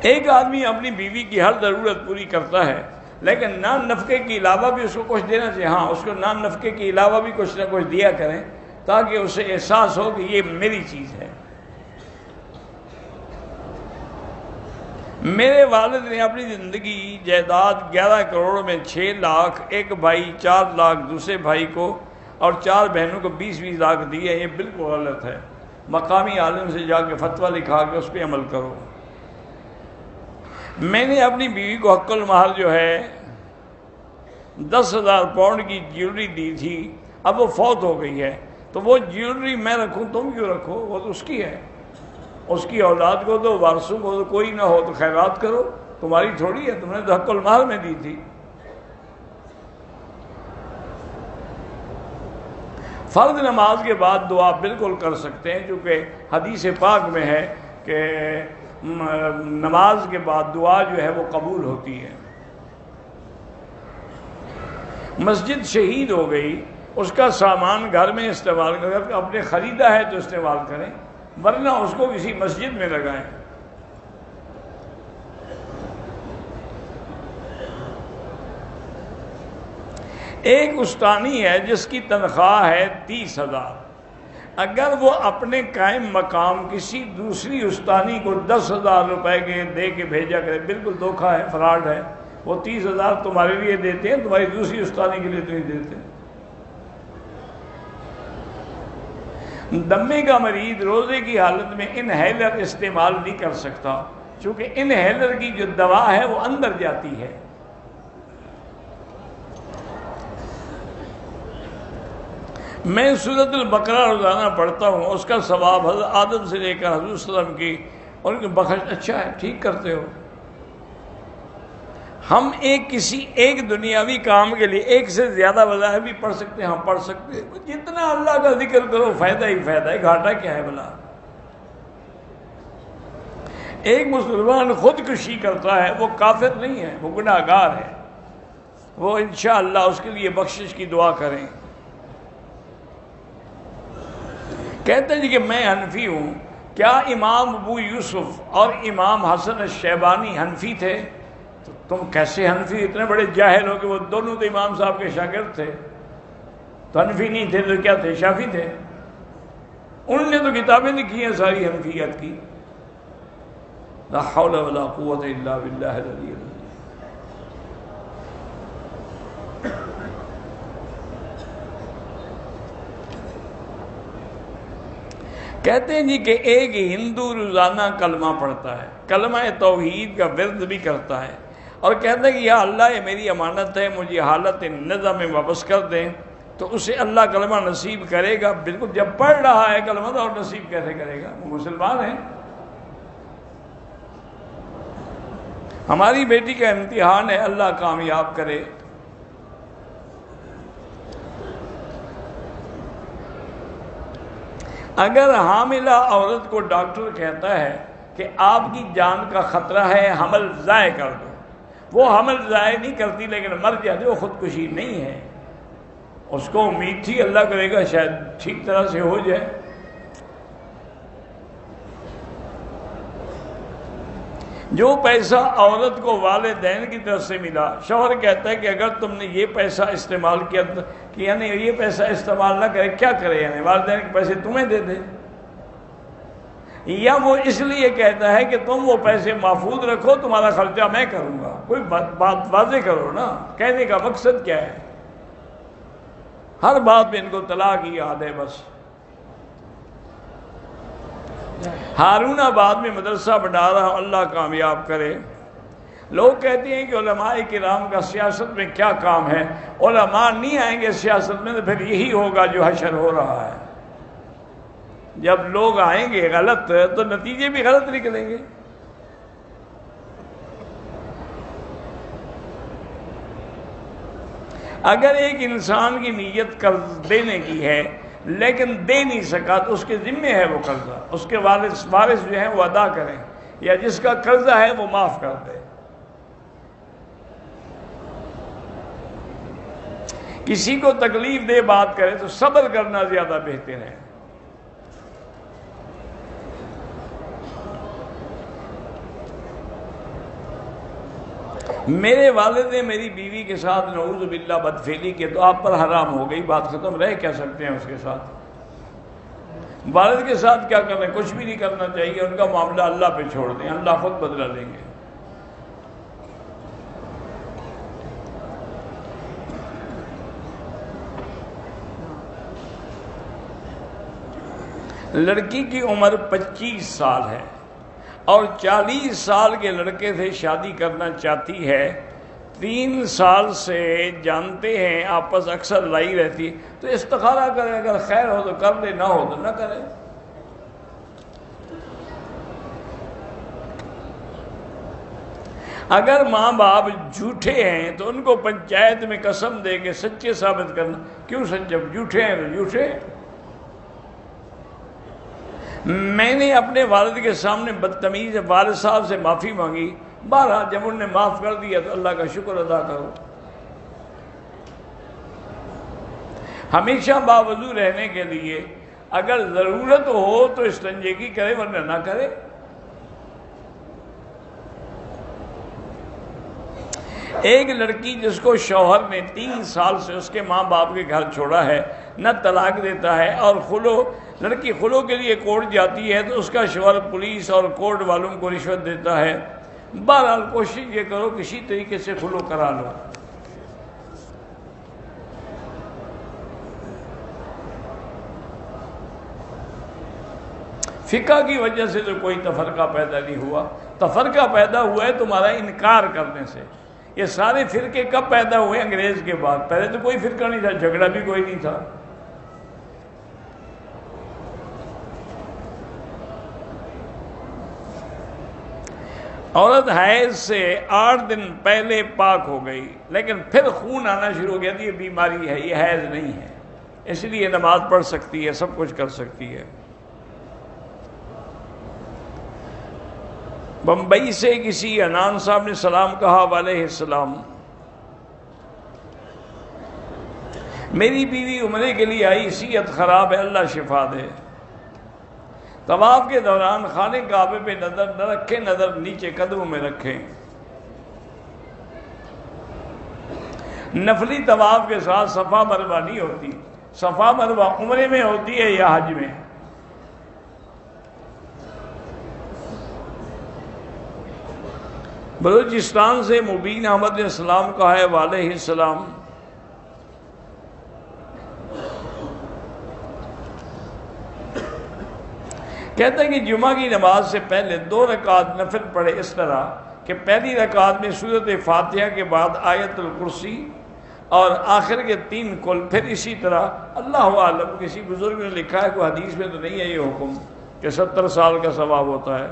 ایک آدمی اپنی بیوی کی ہر ضرورت پوری کرتا ہے لیکن نان نفقے کے علاوہ بھی اس کو کچھ دینا چاہیے. ہاں اس کو نان نفقے کے علاوہ بھی کچھ نہ کچھ دیا کریں تاکہ اسے احساس ہو کہ یہ میری چیز ہے. میرے والد نے اپنی زندگی جائیداد 11 کروڑ میں 6 لاکھ، ایک بھائی 4 لاکھ دوسرے بھائی کو اور 4 بہنوں کو 20-20 لاکھ دیے. یہ بالکل غلط ہے. مقامی عالم سے جا کے فتویٰ لکھا کے اس پہ عمل کرو. میں نے اپنی بیوی کو حق المہر جو ہے 10,000 پاؤنڈ کی جیولری دی تھی. اب وہ فوت ہو گئی ہے تو وہ جیولری میں رکھوں، تم کیوں رکھو؟ وہ تو اس کی ہے. اس کی اولاد کو دو، وارثوں کو. تو کوئی نہ ہو تو خیرات کرو، تمہاری تھوڑی ہے، تم نے تو حق المہر میں دی تھی. فرض نماز کے بعد دعا بالکل کر سکتے ہیں کیونکہ حدیث پاک میں ہے کہ نماز کے بعد دعا جو ہے وہ قبول ہوتی ہے. مسجد شہید ہو گئی، اس کا سامان گھر میں استعمال کریں، اپنے خریدا ہے تو استعمال کریں ورنہ اس کو کسی مسجد میں لگائیں. ایک استانی ہے جس کی تنخواہ ہے 30,000. اگر وہ اپنے قائم مقام کسی دوسری استانی کو 10,000 روپے کے دے کے بھیجا کرے، بالکل دھوکہ ہے، فراڈ ہے. وہ 30,000 تمہارے لیے دیتے ہیں، تمہاری دوسری استانی کے لیے تو نہیں دیتے. دمے کا مریض روزے کی حالت میں انہیلر استعمال نہیں کر سکتا چونکہ انہیلر کی جو دوا ہے وہ اندر جاتی ہے. میں سورۃ البقرہ روزانہ پڑھتا ہوں، اس کا ثواب حضرت آدم سے لے کر حضور صلی اللہ علیہ وسلم کی اور ان کی بخش. اچھا ہے، ٹھیک کرتے ہو. ہم کسی ایک دنیاوی کام کے لیے ایک سے زیادہ وظائف بھی پڑھ سکتے ہیں. ہم پڑھ سکتے ہیں. جتنا اللہ کا ذکر کرو فائدہ ہی فائدہ ہے، گھاٹا کیا ہے بلا. ایک مسلمان خودکشی کرتا ہے وہ کافر نہیں ہے، وہ گناہ گار ہے. وہ انشاءاللہ اس کے لیے بخشش کی دعا کریں. کہتے ہیں جی کہ میں حنفی ہوں. کیا امام ابو یوسف اور امام حسن الشیبانی حنفی تھے؟ تو تم کیسے حنفی؟ اتنے بڑے جاہل ہو کہ وہ دونوں تو امام صاحب کے شاگرد تھے. تو حنفی نہیں تھے تو کیا تھے؟ شافعی تھے. انہوں نے تو کتابیں لکھی ہیں ساری حنفیت کی. لا حول ولا قوت الا باللہ العلی العظیم. کہتے ہیں جی کہ ایک ہندو روزانہ کلمہ پڑھتا ہے، کلمہ توحید کا ورد بھی کرتا ہے اور کہتا ہے کہ یا اللہ یہ میری امانت ہے، مجھے حالت نظم میں واپس کر دیں. تو اسے اللہ کلمہ نصیب کرے گا. بالکل جب پڑھ رہا ہے کلمہ تو اور نصیب کیسے کرے گا؟ وہ مسلمان ہے. ہماری بیٹی کا امتحان ہے، اللہ کامیاب کرے. اگر حاملہ عورت کو ڈاکٹر کہتا ہے کہ آپ کی جان کا خطرہ ہے، حمل ضائع کر دو، وہ حمل ضائع نہیں کرتی لیکن مر جاتی، وہ خودکشی نہیں ہے. اس کو امید تھی اللہ کرے گا شاید ٹھیک طرح سے ہو جائے. جو پیسہ عورت کو والدین کی طرف سے ملا، شوہر کہتا ہے کہ اگر تم نے یہ پیسہ استعمال کیا کہ یعنی یہ پیسہ استعمال نہ کرے، کیا کرے؟ یعنی والدین کے پیسے تمہیں دے دے. یا وہ اس لیے کہتا ہے کہ تم وہ پیسے محفوظ رکھو، تمہارا خرچہ میں کروں گا. کوئی بات واضح کرو نا، کہنے کا مقصد کیا ہے؟ ہر بات میں ان کو طلاق کی یاد ہے بس. ہارون آباد میں مدرسہ بنا رہا ہوں، اللہ کامیاب کرے. لوگ کہتے ہیں کہ علماء کرام کا سیاست میں کیا کام ہے؟ علماء نہیں آئیں گے سیاست میں تو پھر یہی ہوگا جو حشر ہو رہا ہے. جب لوگ آئیں گے غلط تو نتیجے بھی غلط نکلیں گے. اگر ایک انسان کی نیت قرض دینے کی ہے لیکن دے نہیں سکا تو اس کے ذمے ہے وہ قرضہ، اس کے وارث جو ہیں وہ ادا کریں، یا جس کا قرضہ ہے وہ معاف کر دے. کسی کو تکلیف دے بات کرے تو صبر کرنا زیادہ بہتر ہے. میرے والد نے میری بیوی کے ساتھ نعوذ باللہ بدفعلی کی تو آپ پر حرام ہو گئی، بات ختم، رہ کیا سکتے ہیں اس کے ساتھ؟ والد کے ساتھ کیا کرنا ہے؟ کچھ بھی نہیں کرنا چاہیے، ان کا معاملہ اللہ پہ چھوڑ دیں، اللہ خود بدلہ لیں گے۔ لڑکی کی عمر 25 سال ہے اور 40 سال کے لڑکے سے شادی کرنا چاہتی ہے، 3 سال سے جانتے ہیں، آپس اکثر لڑائی رہتی ہے، تو استخارہ کرے، اگر خیر ہو تو کر لے، نہ ہو تو نہ کرے۔ اگر ماں باپ جھوٹے ہیں تو ان کو پنچایت میں قسم دے کے سچے ثابت کرنا۔ کیوں سچے؟ جھوٹے ہیں تو جھوٹے۔ میں نے اپنے والد کے سامنے بدتمیز والد صاحب سے معافی مانگی، بہرحال جب انہوں نے معاف کر دیا تو اللہ کا شکر ادا کرو۔ ہمیشہ باوضو رہنے کے لیے اگر ضرورت ہو تو استنجیگی کرے، ورنہ نہ کرے۔ ایک لڑکی جس کو شوہر نے 3 سال سے اس کے ماں باپ کے گھر چھوڑا ہے، نہ طلاق دیتا ہے، اور لڑکی خلو کے لیے کورٹ جاتی ہے تو اس کا شوہر پولیس اور کورٹ والوں کو رشوت دیتا ہے، بہرحال کوشش یہ کرو کسی طریقے سے خلو کرا لو۔ فقہ کی وجہ سے تو کوئی تفرقہ پیدا نہیں ہوا، تفرقہ پیدا ہوا ہے تمہارا انکار کرنے سے۔ یہ سارے فرقے کب پیدا ہوئے؟ انگریز کے بعد۔ پہلے تو کوئی فرقہ نہیں تھا، جھگڑا بھی کوئی نہیں تھا۔ عورت حیض سے 8 دن پہلے پاک ہو گئی لیکن پھر خون آنا شروع ہو گیا تو یہ بیماری ہے، یہ حیض نہیں ہے، اس لیے نماز پڑھ سکتی ہے، سب کچھ کر سکتی ہے۔ بمبئی سے کسی انان صاحب نے سلام کہا، وعلیہ السلام۔ میری بیوی عمرے کے لیے آئی، صحت خراب ہے، اللہ شفا دے۔ طواف کے دوران خانے کعبے پہ نظر نہ رکھیں، نظر نیچے قدموں میں رکھیں۔ نفلی طواف کے ساتھ صفا مروہ نہیں ہوتی، صفا مروہ عمرے میں ہوتی ہے یا حج میں؟ بلوچستان سے مبین احمد نے سلام کہا ہے، وعلیہ السلام۔ کہتے ہیں کہ جمعہ کی نماز سے پہلے 2 رکعت نفل پڑھے، اس طرح کہ پہلی رکعت میں سورۃ فاتحہ کے بعد آیت الکرسی اور آخر کے 3 کل، پھر اسی طرح اللہ عالم، کسی بزرگ نے لکھا ہے، کوئی حدیث میں تو نہیں ہے یہ حکم کہ 70 سال کا ثواب ہوتا ہے۔